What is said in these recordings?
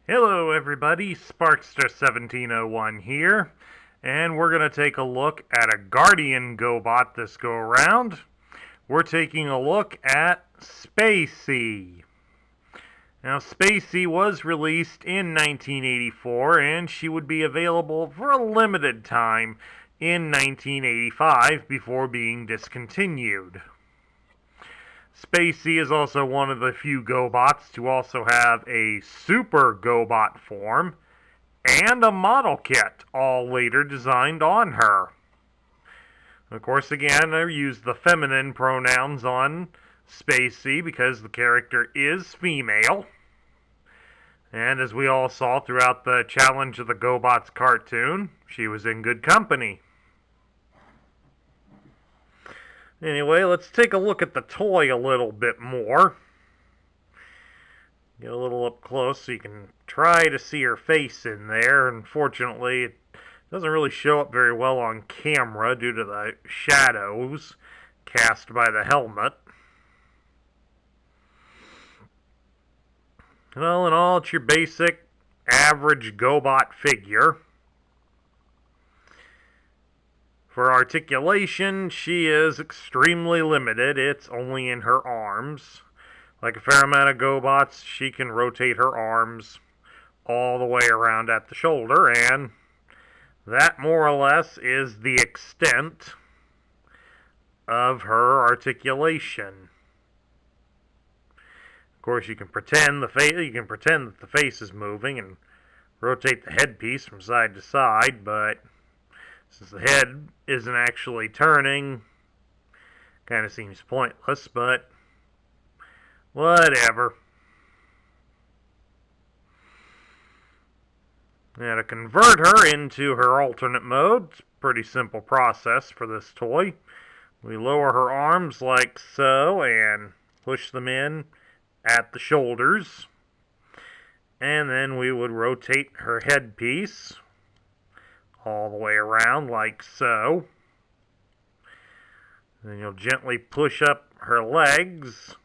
Hello everybody, Sparkster1701 here, and we're going to take a look at a Guardian GoBot this go around. We're taking a look at Spay C. Now Spacey was released in 1984 and she would be available for a limited time in 1985 before being discontinued. Spacey is also one of the few GoBots to also have a Super GoBot form and a model kit, all later designed on her. Of course, again, I use the feminine pronouns on Spacey because the character is female. And as we all saw throughout the Challenge of the GoBots cartoon, she was in good company. Anyway, let's take a look at the toy a little bit more. Get a little up close so you can try to see her face in there. Unfortunately, it doesn't really show up very well on camera due to the shadows cast by the helmet. Well, in all, it's your basic, average GoBot figure. For articulation, she is extremely limited. It's only in her arms. Like a fair amount of GoBots, she can rotate her arms all the way around at the shoulder, and that more or less is the extent of her articulation. Of course, you can pretend that the face is moving and rotate the headpiece from side to side, but since the head isn't actually turning, kind of seems pointless, but whatever. Now to convert her into her alternate mode, it's a pretty simple process for this toy. We lower her arms like so and push them in at the shoulders. And then we would rotate her headpiece all the way around like so. Then you'll gently push up her legs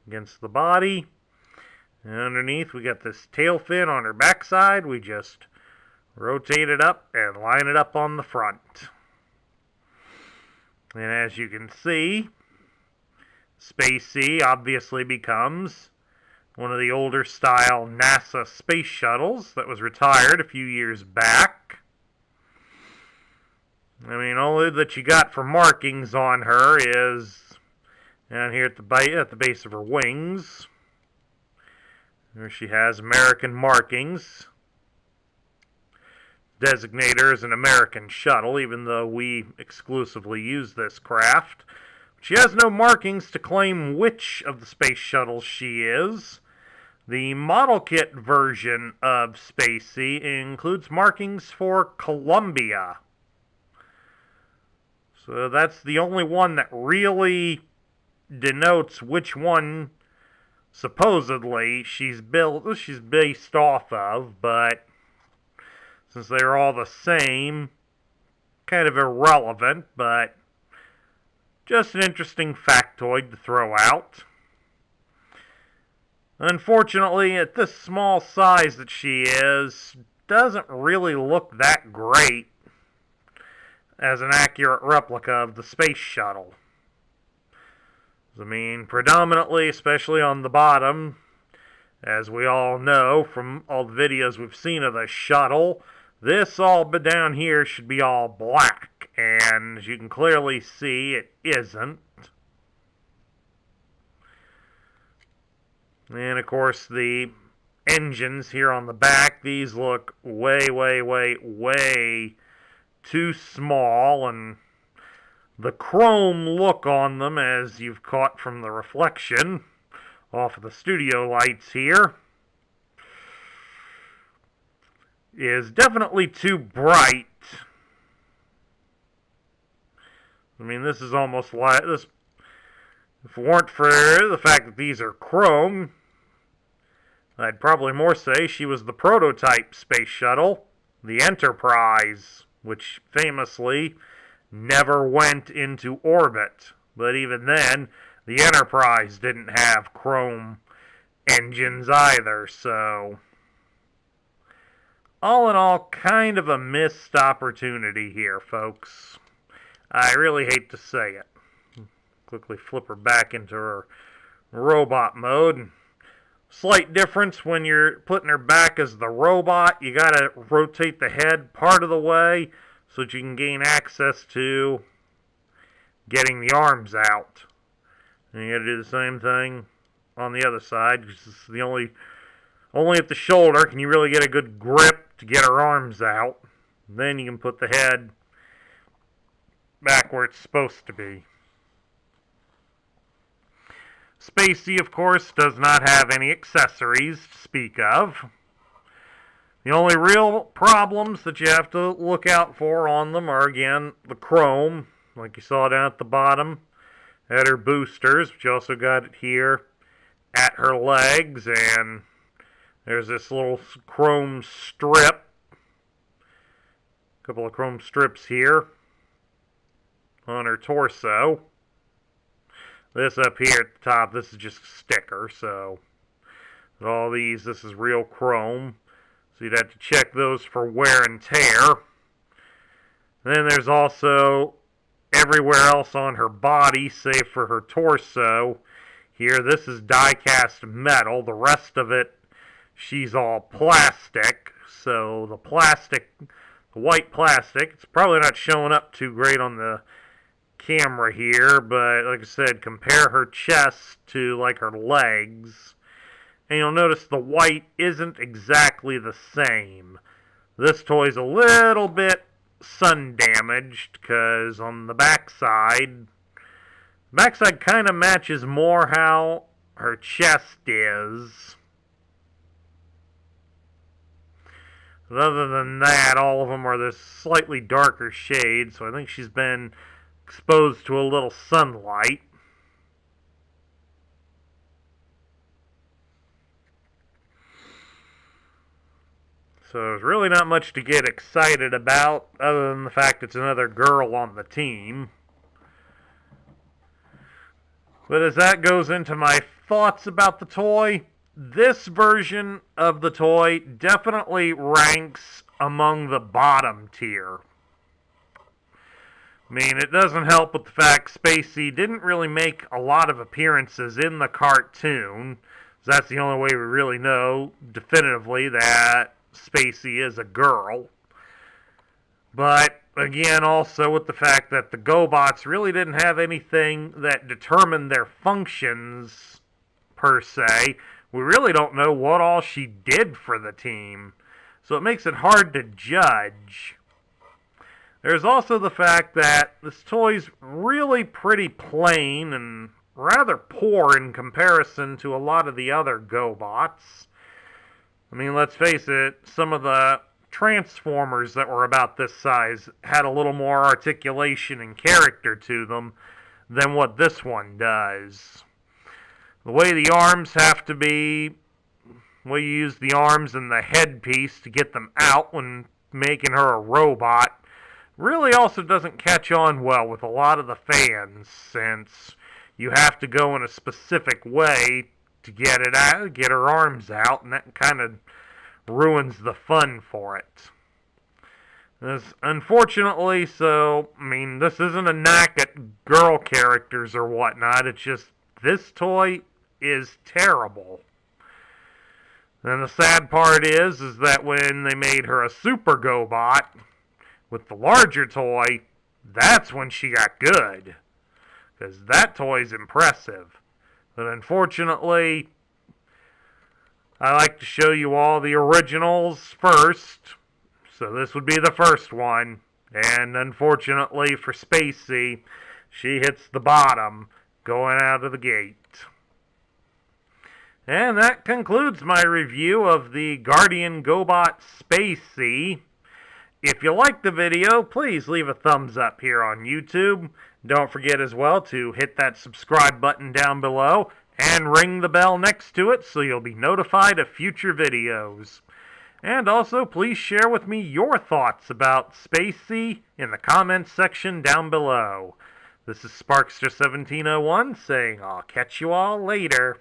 against the body. And underneath we got this tail fin on her backside. We just rotate it up and line it up on the front. And as you can see, Spacey obviously becomes one of the older style NASA space shuttles that was retired a few years back. I mean, only that you got for markings on her is down here at the base of her wings. There she has American markings. Designate her as an American shuttle, even though we exclusively use this craft. She has no markings to claim which of the space shuttles she is. The model kit version of Spacey includes markings for Columbia. So that's the only one that really denotes which one supposedly she's based off of, but since they're all the same, kind of irrelevant, but just an interesting factoid to throw out. Unfortunately, at this small size that she is, doesn't really look that great as an accurate replica of the space shuttle. I mean, predominantly, especially on the bottom, as we all know from all the videos we've seen of the shuttle, this all but down here should be all black, and as you can clearly see, it isn't. And of course, the engines here on the back, these look way, way, way, way too small, and the chrome look on them, as you've caught from the reflection off of the studio lights here, is definitely too bright. I mean, this is almost like this. If it weren't for the fact that these are chrome, I'd probably more say she was the prototype space shuttle, the Enterprise, which famously never went into orbit. But even then, the Enterprise didn't have chrome engines either, so All in all, kind of a missed opportunity here, folks. I really hate to say it. Quickly flip her back into her robot mode. Slight difference when you're putting her back as the robot. You gotta rotate the head part of the way so that you can gain access to getting the arms out. And you gotta do the same thing on the other side, because this is the only at the shoulder can you really get a good grip to get her arms out. Then you can put the head back where it's supposed to be. Spacey, of course, does not have any accessories to speak of. The only real problems that you have to look out for on them are, again, the chrome, like you saw down at the bottom, at her boosters, but you also got it here at her legs, and there's this little chrome strip, a couple of chrome strips here on her torso. This up here at the top, this is just a sticker, so all these, this is real chrome. So you'd have to check those for wear and tear. And then there's also everywhere else on her body, save for her torso. Here, this is die-cast metal. The rest of it, she's all plastic. So the plastic, the white plastic, it's probably not showing up too great on the camera here, but like I said, compare her chest to like her legs, and you'll notice the white isn't exactly the same. This toy's a little bit sun damaged, because on the backside kind of matches more how her chest is. But other than that, all of them are this slightly darker shade, so I think she's been exposed to a little sunlight. So there's really not much to get excited about other than the fact it's another girl on the team. But as that goes into my thoughts about the toy, this version of the toy definitely ranks among the bottom tier. I mean, it doesn't help with the fact Spacey didn't really make a lot of appearances in the cartoon. So that's the only way we really know definitively that Spacey is a girl. But, again, also with the fact that the GoBots really didn't have anything that determined their functions, per se. We really don't know what all she did for the team. So it makes it hard to judge. There's also the fact that this toy's really pretty plain and rather poor in comparison to a lot of the other GoBots. I mean, let's face it, some of the Transformers that were about this size had a little more articulation and character to them than what this one does. The way the arms have to be, the way you use the arms and the headpiece to get them out when making her a robot, really also doesn't catch on well with a lot of the fans, since you have to go in a specific way to get it out, get her arms out, and that kind of ruins the fun for it. Unfortunately, so, I mean, this isn't a knock at girl characters or whatnot, it's just, this toy is terrible. And the sad part is that when they made her a Super GoBot, with the larger toy, that's when she got good. Because that toy's impressive. But unfortunately, I like to show you all the originals first. So this would be the first one. And unfortunately for Spacey, she hits the bottom going out of the gate. And that concludes my review of the Guardian GoBot Spay C. If you liked the video, please leave a thumbs up here on YouTube. Don't forget as well to hit that subscribe button down below and ring the bell next to it so you'll be notified of future videos. And also, please share with me your thoughts about Spacey in the comments section down below. This is Sparkster1701 saying I'll catch you all later.